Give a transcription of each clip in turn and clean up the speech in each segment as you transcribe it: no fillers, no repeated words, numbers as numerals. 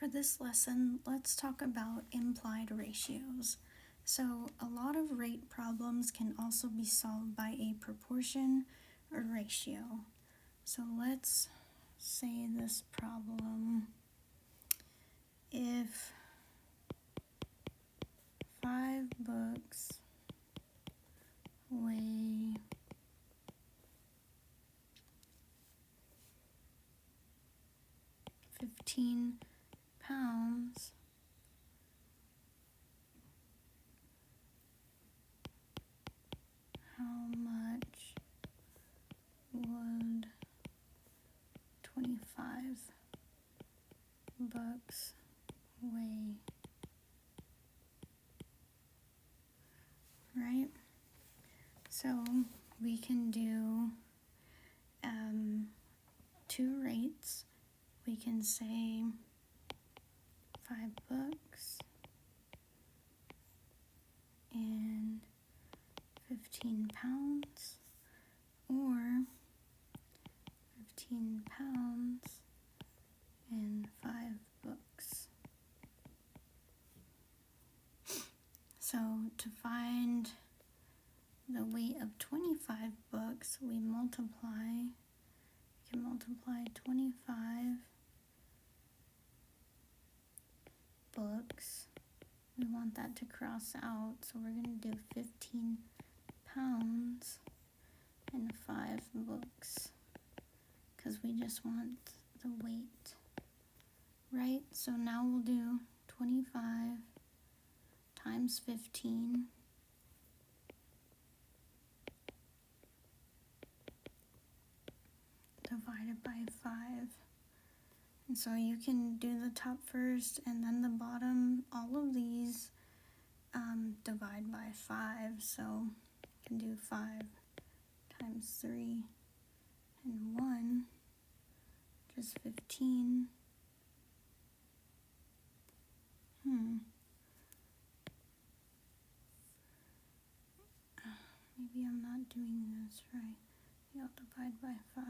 For this lesson, let's talk about implied ratios. So a lot of rate problems can also be solved by a proportion or ratio. So let's say this problem, if 5 books weigh 15 pounds, how much would 25 books weigh? Right? So we can do two rates. We can say 5 books and 15 pounds, or 15 pounds and 5 books. So to find the weight of 25 books, we can multiply 25 books. We want that to cross out, so we're going to do 15 pounds and 5 books, because we just want the weight, right? So now we'll do 25 times 15 divided by 5. And so you can do the top first and then the bottom. All of these divide by 5. So you can do 5 times 3 and 1, just 15. Maybe I'm not doing this right. Maybe I'll divide by 5.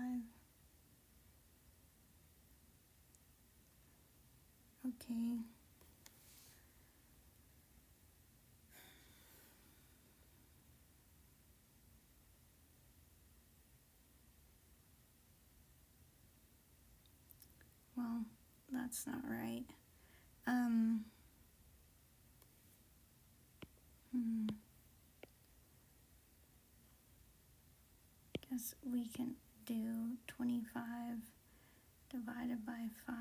Okay. Well, that's not right. Guess we can do 25 divided by 5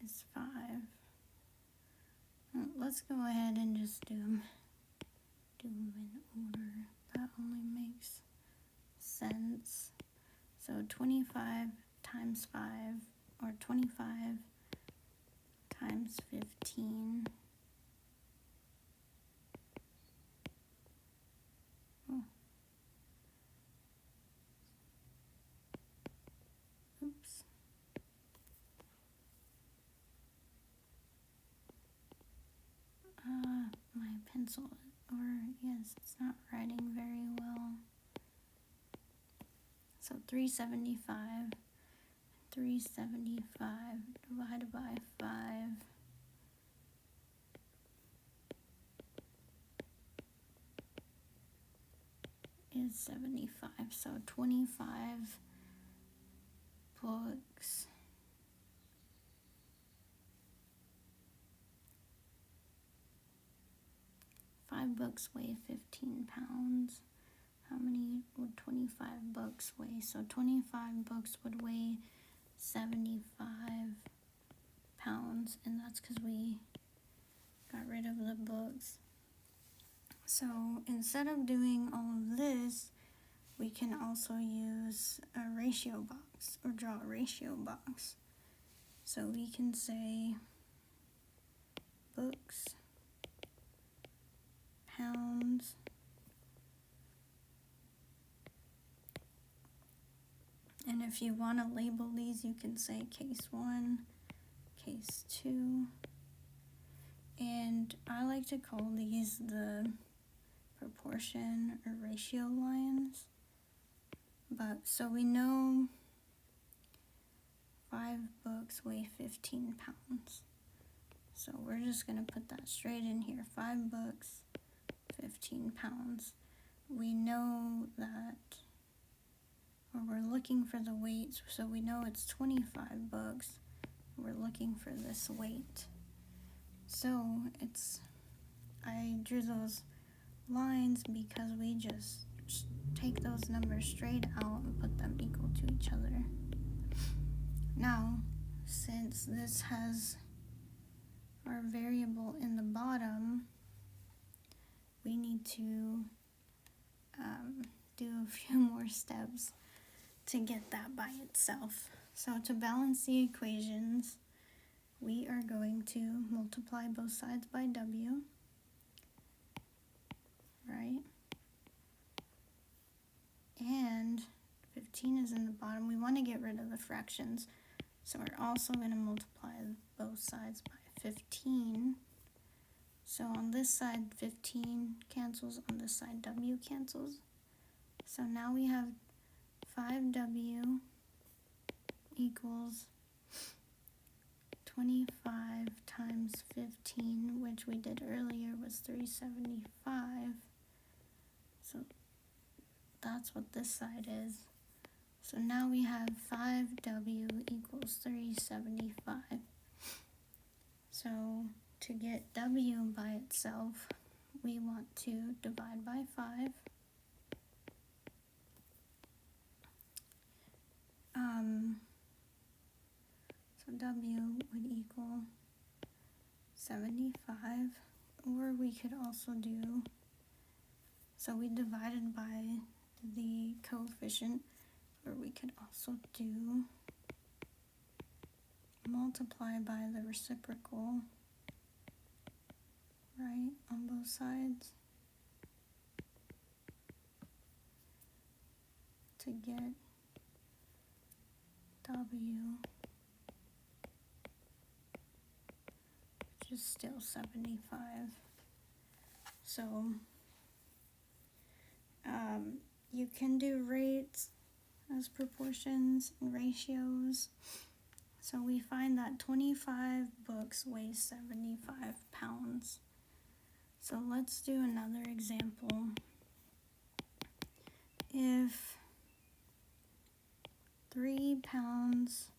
is 5. Let's go ahead and just do them in order. That only makes sense. So 25 times 5, or 25 times 15. Oops. My pencil, yes, it's not writing very well. So 375 divided by 5 is 75. So 25 books. Five books weigh 15 pounds. How many would 25 books weigh? So 25 books would weigh 75 pounds, and that's because we got rid of the books. So instead of doing all of this, we can also use a ratio box, or draw a ratio box. So we can say books, pounds, and if you want to label these, you can say case 1, case 2, and I like to call these the proportion or ratio lines. But so we know 5 books weigh 15 pounds. So we're just going to put that straight in here. 5 books, 15 pounds. We know that, or we're looking for the weight, so we know it's 25 books. We're looking for this weight. So I drew those lines because we just take those numbers straight out and put them equal to each other. Now, since this has our variable in the bottom, we need to do a few more steps to get that by itself. So to balance the equations, we are going to multiply both sides by w, right? And 15 is in the bottom. We want to get rid of the fractions, so we're also going to multiply both sides by 15. So on this side, 15 cancels, on this side, w cancels. So now we have 5w equals 25 times 15, which we did earlier was 375. So that's what this side is. So now we have 5w equals 375. So to get w by itself, we want to divide by 5. So w would equal 75, or we could also do, so we divided by the coefficient, or we could also do multiply by the reciprocal, right, on both sides to get w, which is still 75. So you can do rates as proportions and ratios. So we find that 25 books weigh 75 pounds. So let's do another example. If 3 pounds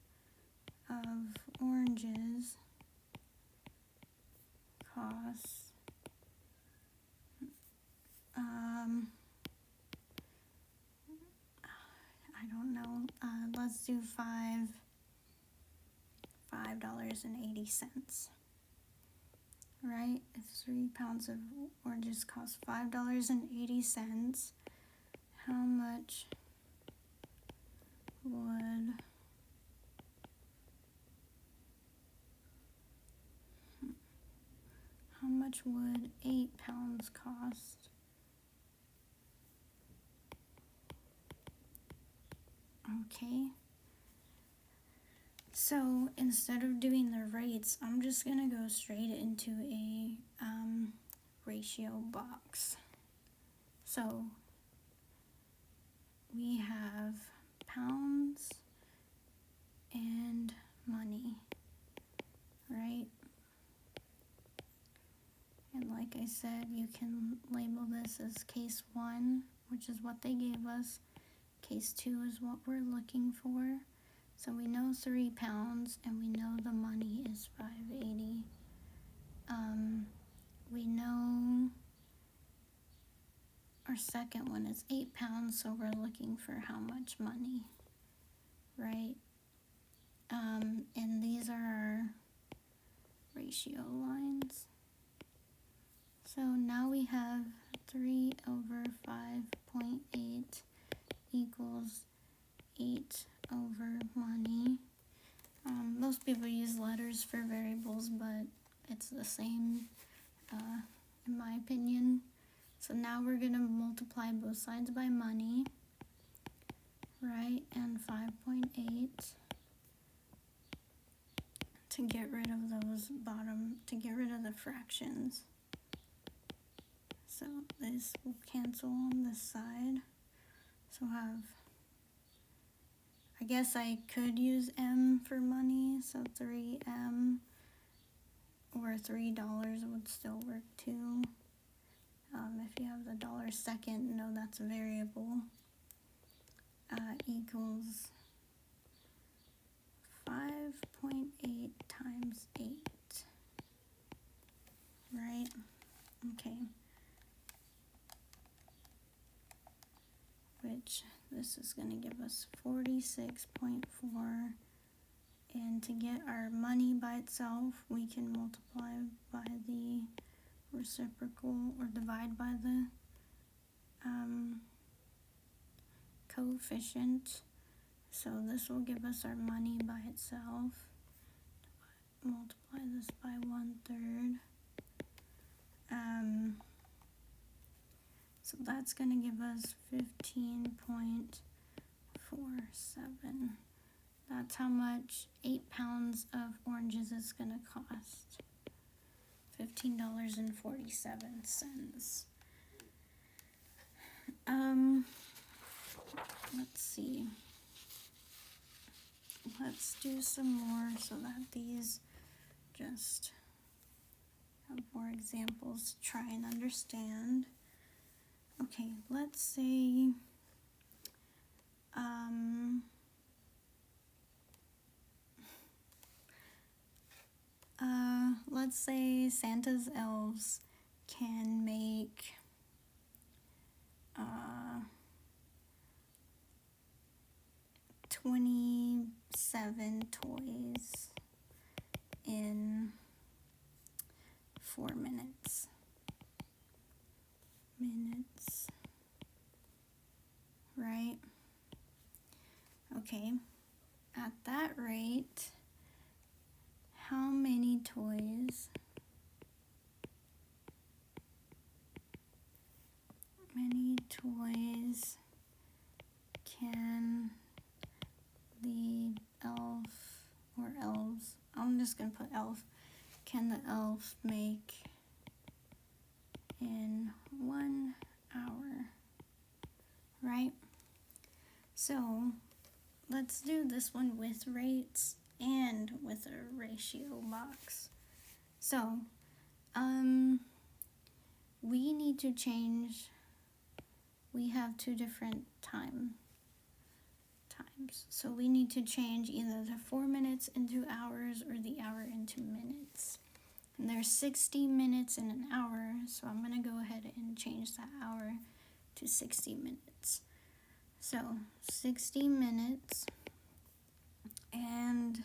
of oranges cost I don't know, let's do $5.80, right? If 3 pounds of oranges cost $5.80, how much would 8 pounds cost? Okay, so instead of doing the rates, I'm just gonna go straight into a ratio box. So we have pounds and money, right? And like I said, you can label this as case 1, which is what they gave us. Case 2 is what we're looking for. So we know 3 pounds and we know the money is $5.80. We know our second one is 8 pounds, so we're looking for how much money, right? And these are our ratio lines. So now we have 3 over 5.8 equals 8 over money. Most people use letters for variables, but it's the same in my opinion. So now we're going to multiply both sides by money, right, and 5.8 to get rid of those to get rid of the fractions. So this will cancel on this side. So I guess I could use M for money, so 3M or $3 would still work too. If you have the dollar second, no, that's a variable. Equals 5.8 times 8, right? Okay. Which this is going to give us 46.4. And to get our money by itself, we can multiply by the reciprocal or divide by the coefficient. So this will give us our money by itself. Multiply this by 1/3. So that's going to give us 15.47. That's how much 8 pounds of oranges is going to cost. $15.47. Let's see. Let's do some more so that these just have more examples to try and understand. Okay, let's say let's say Santa's elves can make 27 toys in 4 minutes. Right? Okay. At that rate, how many toys can the elf or elves, I'm just going to put elf, can the elf make in 1 hour, right? So let's do this one with rates and with a ratio box. So we need to change, we have 2 different times. So we need to change either the 4 minutes into hours or the hour into minutes. And there's 60 minutes in an hour, so I'm going to go ahead and change that hour to 60 minutes. So 60 minutes, and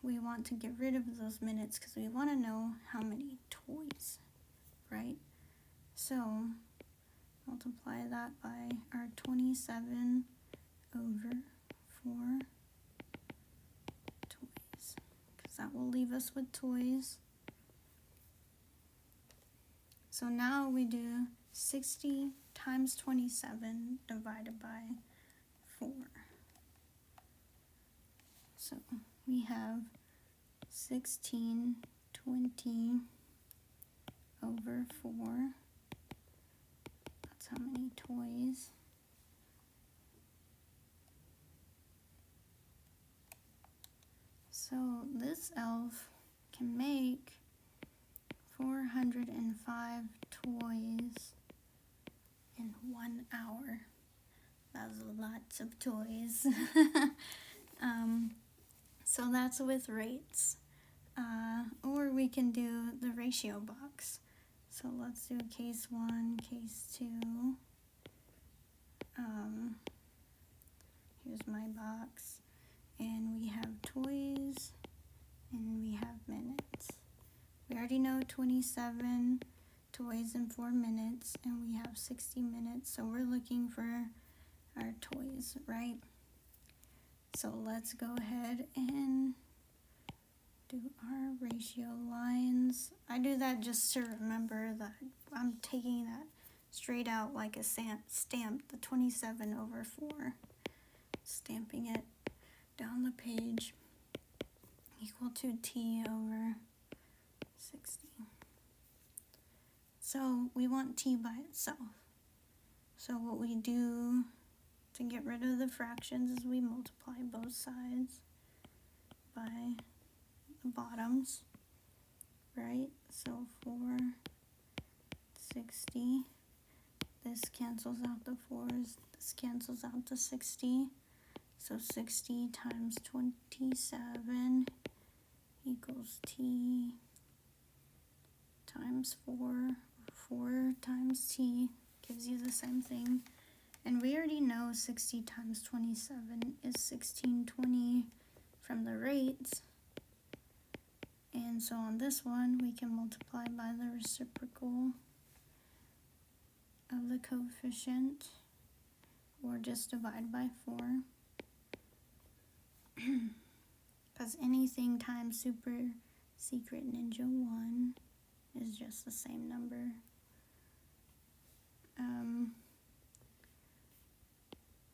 we want to get rid of those minutes because we want to know how many toys, right? So multiply that by our 27 over 4 toys, because that will leave us with toys. So now we do 60 times 27 divided by 4. So we have 1620 over 4. That's how many toys. So this elf can make 405 toys in 1 hour. That's lots of toys. So that's with rates. Or we can do the ratio box. So let's do case 1, case 2. Here's my box. And we have toys and we have minutes. We already know 27 toys in 4 minutes, and we have 60 minutes, so we're looking for our toys, right? So let's go ahead and do our ratio lines. I do that just to remember that I'm taking that straight out like a stamp, the 27 over 4, stamping it down the page, equal to t over 60. So we want t by itself. So what we do to to get rid of the fractions is we multiply both sides by the bottoms, right? So 460, this cancels out the 4s, this cancels out the 60, so 60 times 27 equals t times 4, 4 times t gives you the same thing. And we already know 60 times 27 is 1620 from the rates. And so on this one, we can multiply by the reciprocal of the coefficient, or just divide by 4. Because anything times super secret ninja 1 is just the same number.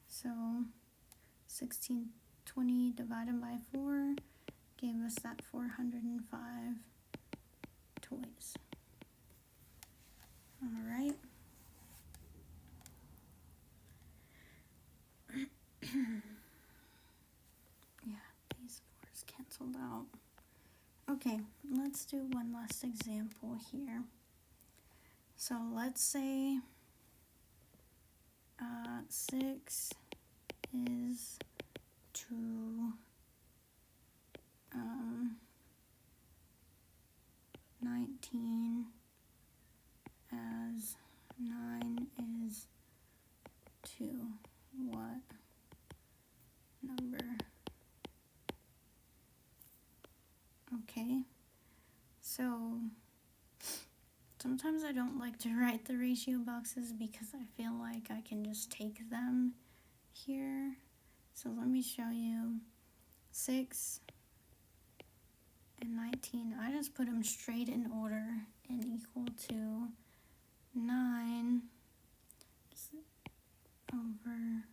So 1620 divided by 4 gave us that 405 toys. All right. Yeah, these 4's canceled out. Okay, let's do one last example here. So let's say 6 is to 19 as 9 is to what number? Okay, so sometimes I don't like to write the ratio boxes because I feel like I can just take them here. So let me show you 6 and 19. I just put them straight in order and equal to 9 over,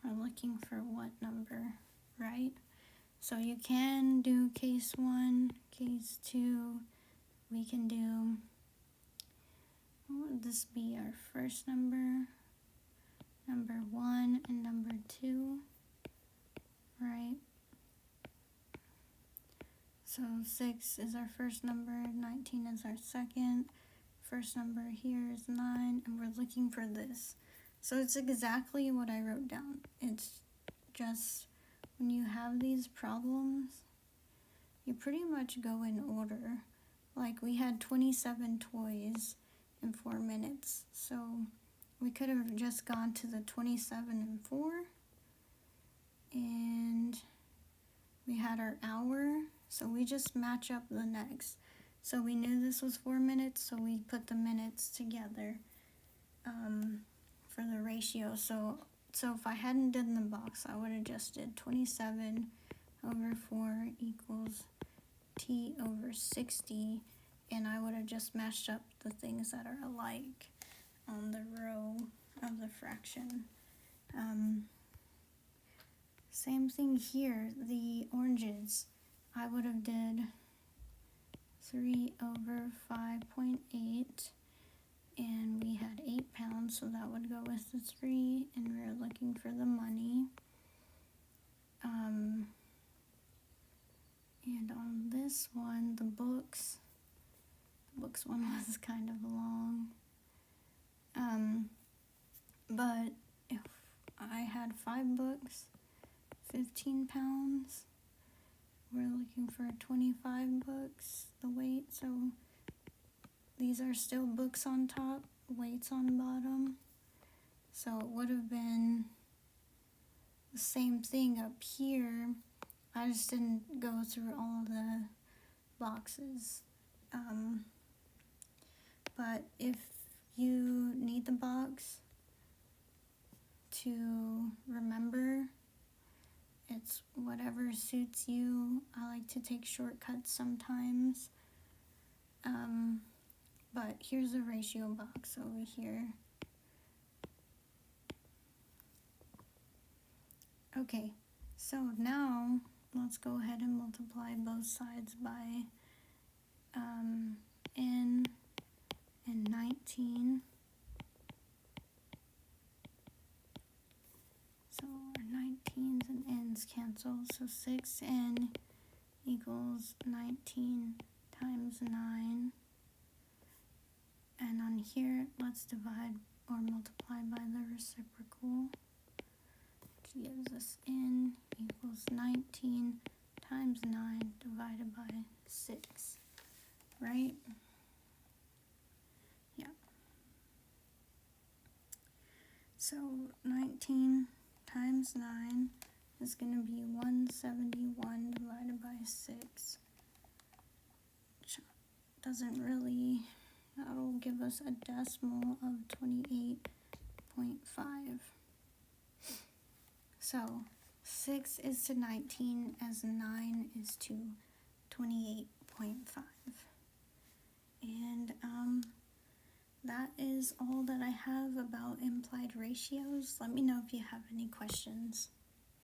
we're looking for what number, right? So you can do case 1, case 2, we can do, what would this be, our first number, number 1 and number 2, right? So 6 is our first number, 19 is our second, first number here is 9, and we're looking for this. So it's exactly what I wrote down. It's just when you have these problems, you pretty much go in order. Like we had 27 toys in 4 minutes, so we could have just gone to the 27 and 4, and we had our hour, so we just match up the next. So we knew this was 4 minutes, so we put the minutes together for the ratio. So if I hadn't done the box, I would have just did 27 over 4 equals t over 60, and I would have just matched up the things that are alike on the row of the fraction. Same thing here, the oranges. I would have did 3 over 5.8, and we had 8 pounds, so that would go with the 3, and we were looking for the money. And on this one, the books one was kind of long. But if I had 5 books, 15 pounds, we're looking for 25 books, the weight, so these are still books on top, weights on bottom. So it would have been the same thing up here. I just didn't go through all the boxes. But if you need the box to remember, it's whatever suits you. I like to take shortcuts sometimes. But here's a ratio box over here. Okay, so now let's go ahead and multiply both sides by n and 19. So our 19s and n's cancel, so 6n equals 19 times 9. And on here, let's divide or multiply by the reciprocal, which gives us n equals 19 times 9 divided by 6, right? Yeah. So 19 times 9 is going to be 171 divided by 6, which doesn't really, that'll give us a decimal of 28.5. So 6 is to 19 as 9 is to 28.5. And that is all that I have about implied ratios. Let me know if you have any questions.